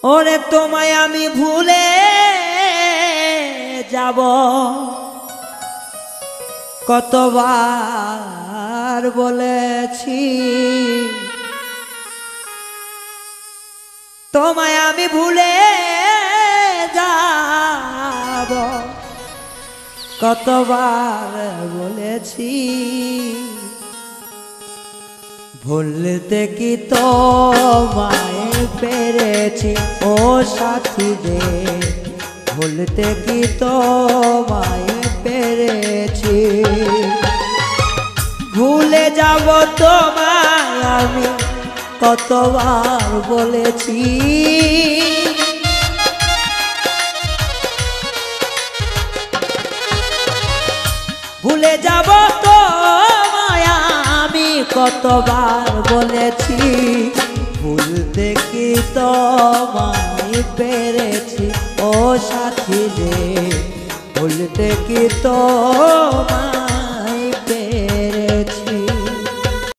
ওরে তোমায় আমি ভুলে যাব কতবার বলেছি, তোমায় আমি ভুলে যাব কতবার বলেছি। ভুলতে কি তোমায় পেরেছি ও সাথী রে, ভুলতে কি তোমায় পেরেছি। ভুলে যাব তোমায় আমি কতবার বলেছি, ভুলে যাব তোমায় আমি কতবার বলেছি। ভুলতে কি তোমায় পেরেছি ও সাথী রে, ভুলতে কি তোমায়